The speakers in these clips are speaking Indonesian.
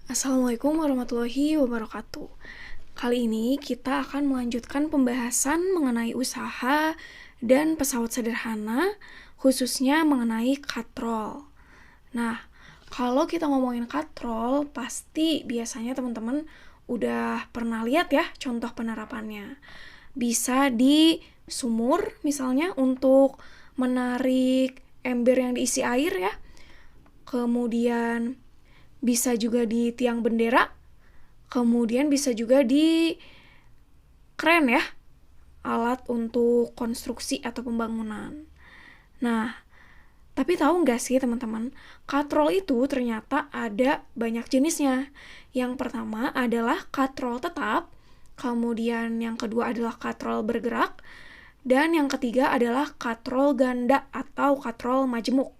Assalamualaikum warahmatullahi wabarakatuh. Kali ini kita akan melanjutkan pembahasan mengenai usaha dan pesawat sederhana, khususnya mengenai katrol. Nah, kalau kita ngomongin katrol, pasti biasanya teman-teman udah pernah lihat ya contoh penerapannya. Bisa di sumur misalnya untuk menarik ember yang diisi air ya. Kemudian bisa juga di tiang bendera, kemudian bisa juga di kren ya, alat untuk konstruksi atau pembangunan. Nah, tapi tahu nggak sih teman-teman, katrol itu ternyata ada banyak jenisnya. Yang pertama adalah katrol tetap, kemudian yang kedua adalah katrol bergerak, dan yang ketiga adalah katrol ganda atau katrol majemuk.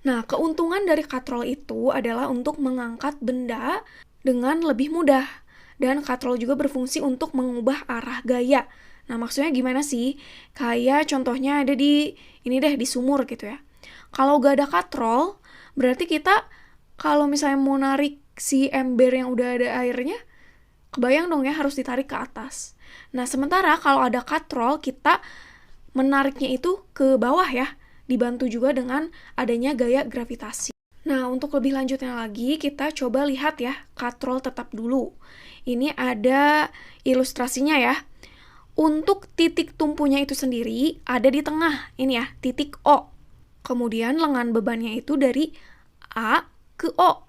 Nah, keuntungan dari katrol itu adalah untuk mengangkat benda dengan lebih mudah. Dan katrol juga berfungsi untuk mengubah arah gaya. Nah, maksudnya gimana sih? Kayak contohnya ada di sumur gitu ya. Kalau gak ada katrol, berarti kita kalau misalnya mau narik si ember yang udah ada airnya, kebayang dong ya harus ditarik ke atas. Nah, sementara kalau ada katrol, kita menariknya itu ke bawah ya, dibantu juga dengan adanya gaya gravitasi. Nah, untuk lebih lanjutnya lagi, kita coba lihat ya, katrol tetap dulu. Ini ada ilustrasinya ya. Untuk titik tumpunya itu sendiri ada di tengah, ini ya, titik O. Kemudian lengan bebannya itu dari A ke O.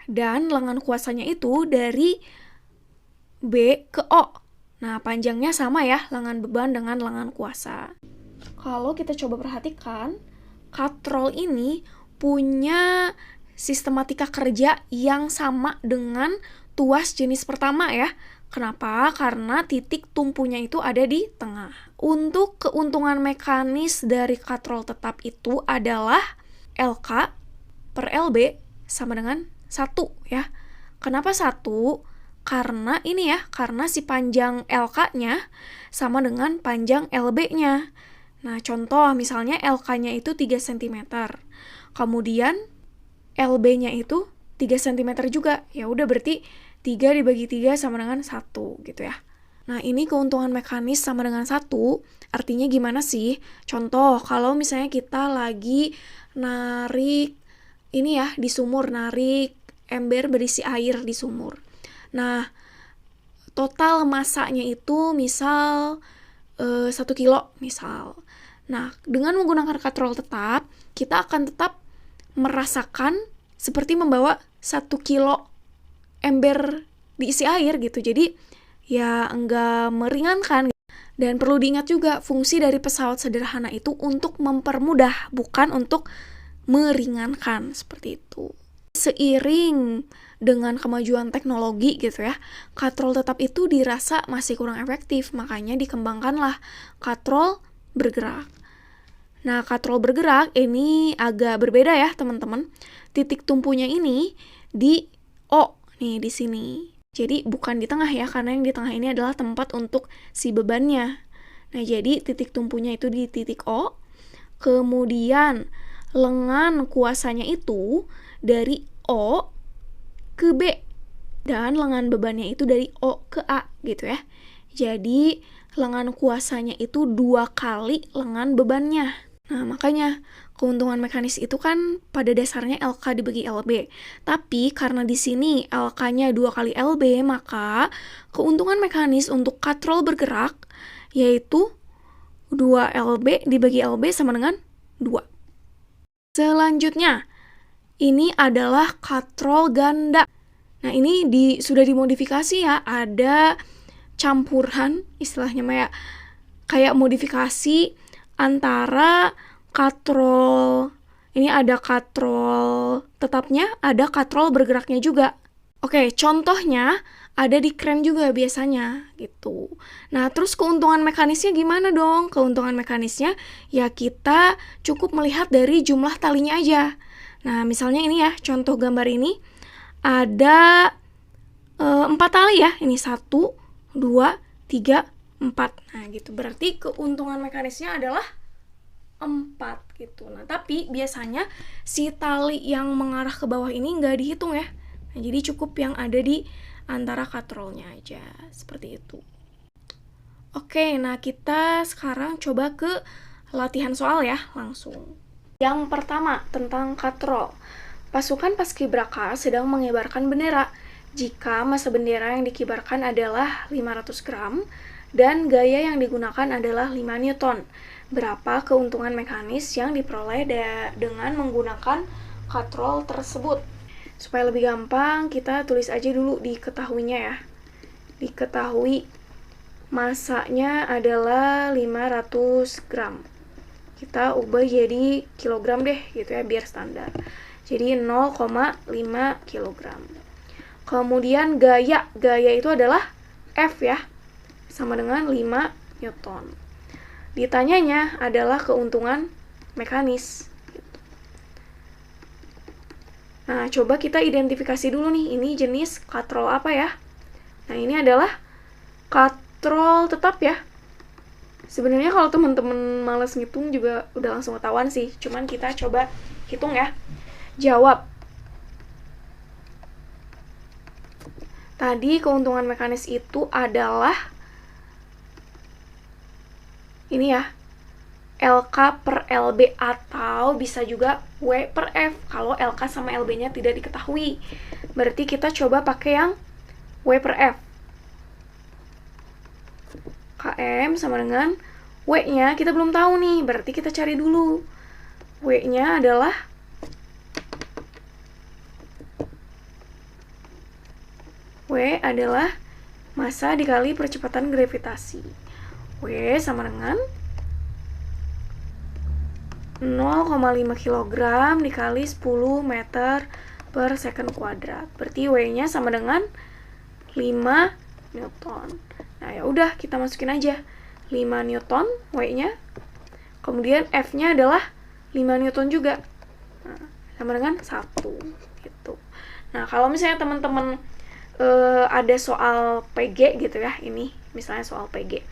Dan lengan kuasanya itu dari B ke O. Nah, panjangnya sama ya, lengan beban dengan lengan kuasa. Kalau kita coba perhatikan, katrol ini punya sistematika kerja yang sama dengan tuas jenis pertama ya. Kenapa? Karena titik tumpunya itu ada di tengah. Untuk keuntungan mekanis dari katrol tetap itu adalah LK per LB sama dengan 1 ya. Kenapa 1? Karena ini ya, karena si panjang LK-nya sama dengan panjang LB-nya. Nah, contoh misalnya LK-nya itu 3 cm. Kemudian LB-nya itu 3 cm juga. Ya udah berarti 3 dibagi 3 sama dengan 1 gitu ya. Nah, ini keuntungan mekanis sama dengan 1. Artinya gimana sih? Contoh, kalau misalnya kita lagi narik ini ya di sumur, narik ember berisi air di sumur. Nah, total masanya itu misal 1 kilo misal. Nah, dengan menggunakan katrol tetap, kita akan tetap merasakan seperti membawa 1 kilo ember diisi air gitu. Jadi, ya enggak meringankan. Dan perlu diingat juga, fungsi dari pesawat sederhana itu untuk mempermudah, bukan untuk meringankan, seperti itu. Seiring dengan kemajuan teknologi gitu ya, katrol tetap itu dirasa masih kurang efektif, makanya dikembangkanlah katrol bergerak. Nah, katrol bergerak ini agak berbeda ya teman-teman. Titik tumpunya ini di O nih di sini. Jadi bukan di tengah ya, karena yang di tengah ini adalah tempat untuk si bebannya. Nah, jadi titik tumpunya itu di titik O. Kemudian lengan kuasanya itu dari O ke B. Dan lengan bebannya itu dari O ke A gitu ya. Jadi lengan kuasanya itu 2 kali lengan bebannya. Nah, makanya keuntungan mekanis itu kan pada dasarnya LK dibagi LB. Tapi karena di sini LK-nya 2 kali LB, maka keuntungan mekanis untuk katrol bergerak yaitu 2 LB dibagi LB sama dengan 2. Selanjutnya, ini adalah katrol ganda. Nah, ini sudah dimodifikasi ya, ada campuran istilahnya kayak modifikasi antara katrol, ini ada katrol tetapnya, ada katrol bergeraknya juga. Oke, contohnya ada di kren juga biasanya gitu. Nah, terus keuntungan mekanisnya gimana dong? Keuntungan mekanisnya ya kita cukup melihat dari jumlah talinya aja. Nah, misalnya ini ya, contoh gambar ini ada 4 tali ya. Ini 1, 2, 3, 4. Nah, gitu. Berarti keuntungan mekanisnya adalah 4 gitu. Nah, tapi biasanya si tali yang mengarah ke bawah ini nggak dihitung ya. Nah, jadi cukup yang ada di antara katrolnya aja, seperti itu. Oke, nah kita sekarang coba ke latihan soal ya, langsung. Yang pertama, tentang katrol. Pasukan paskibraka sedang mengibarkan bendera. Jika massa bendera yang dikibarkan adalah 500 gram dan gaya yang digunakan adalah 5 Newton, berapa keuntungan mekanis yang diperoleh dengan menggunakan katrol tersebut? Supaya lebih gampang, kita tulis aja dulu diketahuinya ya. Diketahui massanya adalah 500 gram. Kita ubah jadi kilogram deh gitu ya, biar standar. Jadi 0,5 kilogram. Kemudian gaya itu adalah F ya, sama dengan 5 Newton. Ditanyanya adalah keuntungan mekanis. Nah, coba kita identifikasi dulu nih, ini jenis katrol apa ya? Nah, ini adalah katrol tetap ya. Sebenarnya kalau teman-teman males ngitung juga udah langsung ketahuan sih, cuman kita coba hitung ya. Jawab. Tadi keuntungan mekanis itu adalah ini ya, LK per LB atau bisa juga W per F kalau LK sama LB-nya tidak diketahui. Berarti kita coba pakai yang W per F. KM sama dengan W-nya kita belum tahu nih, berarti kita cari dulu. W-nya adalah W adalah massa dikali percepatan gravitasi. W sama dengan 0,5 kg dikali 10 meter per second kuadrat. Berarti W-nya sama dengan 5 Newton. Nah, ya udah kita masukin aja 5 Newton W-nya. Kemudian F-nya adalah 5 Newton juga. Nah, sama dengan 1 gitu. Nah, kalau misalnya teman-teman ada soal PG gitu ya, ini misalnya soal PG.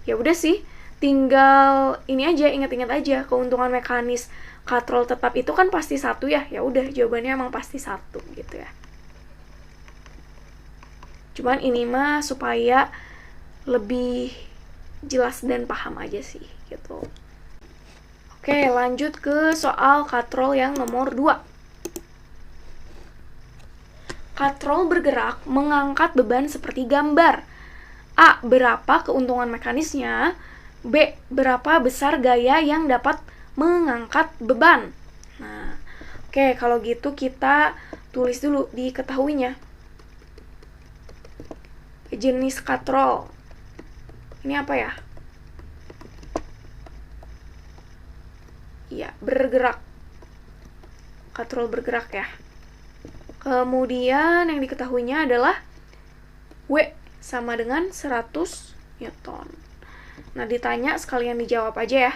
Ya udah sih, tinggal ini aja, ingat-ingat aja keuntungan mekanis katrol tetap itu kan pasti 1 ya. Ya udah, jawabannya emang pasti 1 gitu ya. Cuman ini mah supaya lebih jelas dan paham aja sih gitu. Oke, lanjut ke soal katrol yang nomor 2. Katrol bergerak mengangkat beban seperti gambar. A. Berapa keuntungan mekanisnya? B. Berapa besar gaya yang dapat mengangkat beban? Nah, oke, kalau gitu kita tulis dulu diketahuinya. Jenis katrol. Ini apa ya? Iya, bergerak. Katrol bergerak ya. Kemudian yang diketahuinya adalah W sama dengan 100 Newton. Nah, ditanya sekalian dijawab aja ya.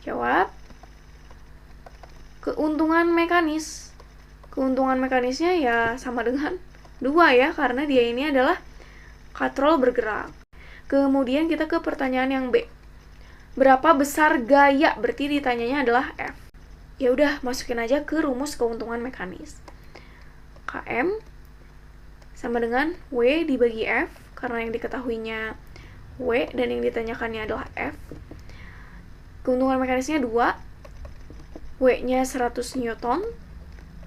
Jawab. Keuntungan mekanis. Keuntungan mekanisnya ya sama dengan 2 ya, karena dia ini adalah katrol bergerak. Kemudian kita ke pertanyaan yang B. Berapa besar gaya? Berarti ditanyanya adalah F. Ya udah, masukin aja ke rumus keuntungan mekanis. KM sama dengan W dibagi F, karena yang diketahuinya W dan yang ditanyakannya adalah F. Keuntungan mekanisnya 2, W-nya 100 Newton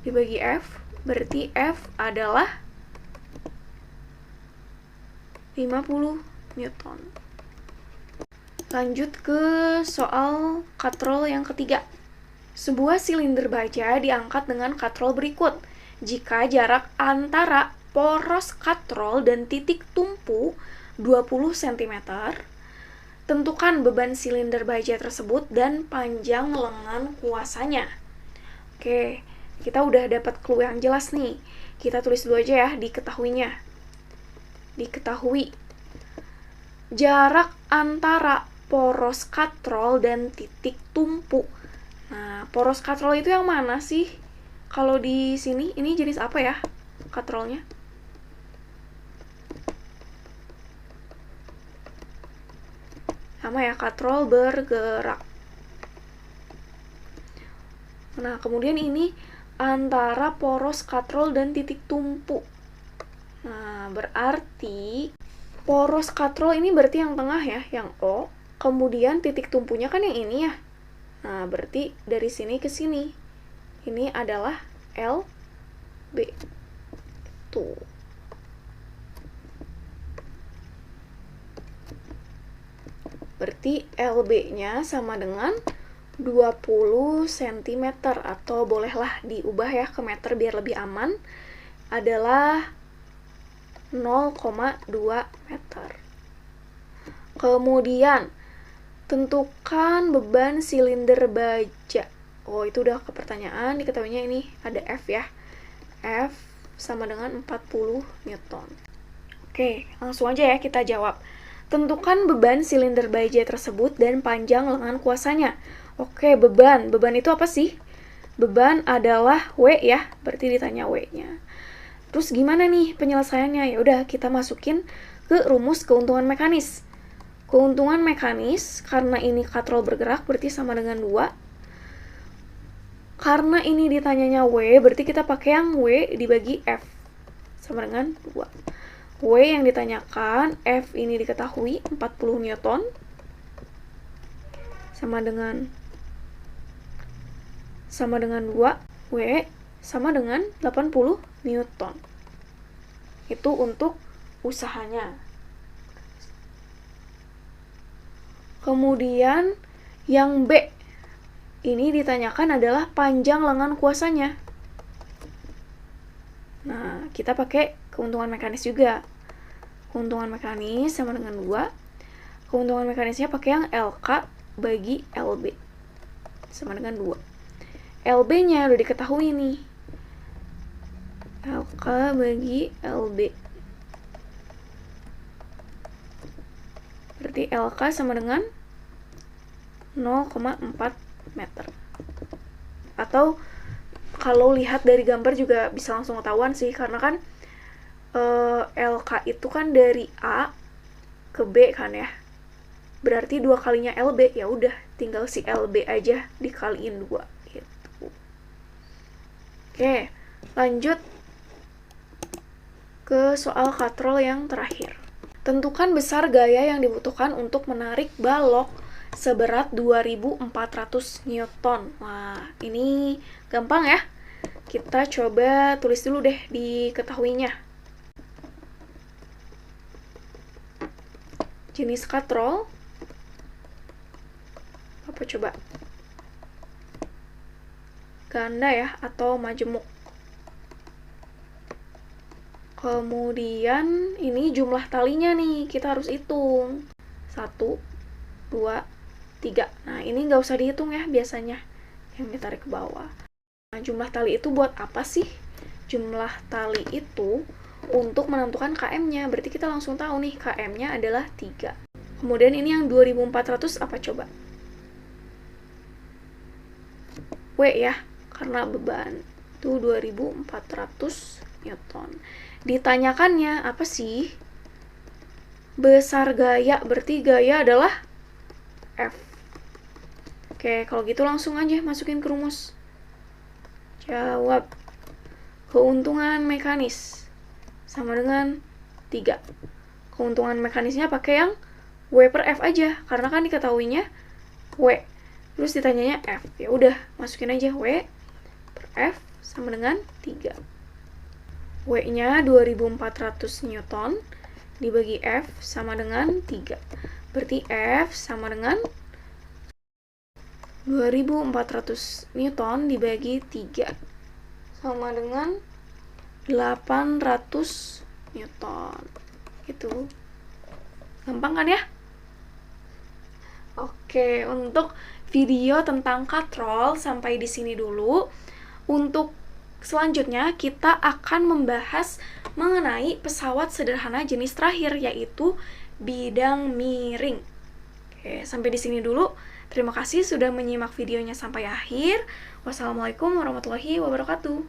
dibagi F, berarti F adalah 50 Newton. Lanjut ke soal katrol yang ketiga. Sebuah silinder baja diangkat dengan katrol berikut. Jika jarak antara poros katrol dan titik tumpu 20 cm, tentukan beban silinder baja tersebut dan panjang lengan kuasanya. Oke, kita udah dapat clue yang jelas nih. Kita tulis dulu aja ya, diketahuinya. Diketahui jarak antara poros katrol dan titik tumpu. Nah, poros katrol itu yang mana sih? Kalau di sini, ini jenis apa ya katrolnya? Sama ya, katrol bergerak. Nah, kemudian ini antara poros katrol dan titik tumpu. Nah, berarti poros katrol ini berarti yang tengah ya, yang O. Kemudian titik tumpunya kan yang ini ya. Nah, berarti dari sini ke sini. Ini adalah LB. Tuh. Berarti LB-nya sama dengan 20 cm, atau bolehlah diubah ya ke meter biar lebih aman, adalah 0,2 meter. Kemudian, tentukan beban silinder baja. Oh, itu udah ke pertanyaan, diketahuinya ini ada F ya. F sama dengan 40 Newton. Oke, langsung aja ya kita jawab. Tentukan beban silinder baja tersebut dan panjang lengan kuasanya. Oke, beban. Beban itu apa sih? Beban adalah W ya, berarti ditanya W-nya. Terus gimana nih penyelesaiannya? Ya udah, kita masukin ke rumus keuntungan mekanis. Keuntungan mekanis, karena ini katrol bergerak, berarti sama dengan 2. Karena ini ditanyanya W, berarti kita pakai yang W dibagi F. Sama dengan 2. W yang ditanyakan, F ini diketahui 40 Newton, sama dengan 2, W sama dengan 80 Newton. Itu untuk usahanya. Kemudian yang B ini ditanyakan adalah panjang lengan kuasanya. Nah, kita pakai keuntungan mekanis juga. Keuntungan mekanis sama dengan 2. Keuntungan mekanisnya pakai yang LK bagi LB. Sama dengan 2. LB-nya udah diketahui nih. LK bagi LB. Berarti LK sama dengan 0,4 meter. Atau kalau lihat dari gambar juga bisa langsung ketahuan sih, karena kan LK itu kan dari A ke B kan ya. Berarti 2 kalinya LB, ya udah tinggal si LB aja dikaliin 2 gitu. Oke, lanjut ke soal katrol yang terakhir. Tentukan besar gaya yang dibutuhkan untuk menarik balok seberat 2400 Newton. Wah, ini gampang ya. Kita coba tulis dulu deh diketahuinya. Jenis katrol apa coba? Ganda ya, atau majemuk. Kemudian ini jumlah talinya nih, kita harus hitung. 1, 2, 3. Nah, ini nggak usah dihitung ya biasanya, yang ditarik ke bawah. Nah, jumlah tali itu buat apa sih? Jumlah tali itu untuk menentukan KM-nya. Berarti kita langsung tahu nih, KM-nya adalah 3. Kemudian ini yang 2400 apa coba? W ya, karena beban. Itu 2400 Newton. Ditanyakannya apa sih? Besar gaya, berarti gaya adalah F. Oke, kalau gitu langsung aja masukin ke rumus. Jawab. Keuntungan mekanis sama dengan 3. Keuntungan mekanisnya pakai yang W per F aja, karena kan diketahuinya W. Terus ditanyanya F. Ya udah, masukin aja W per F sama dengan 3. W-nya 2400 Newton dibagi F sama dengan 3. Berarti F sama dengan 2400 Newton dibagi 3 sama dengan 800 Newton. Gitu. Gampang kan ya? Oke, untuk video tentang katrol sampai di sini dulu. Untuk selanjutnya kita akan membahas mengenai pesawat sederhana jenis terakhir, yaitu bidang miring. Oke, sampai di sini dulu. Terima kasih sudah menyimak videonya sampai akhir. Wassalamualaikum warahmatullahi wabarakatuh.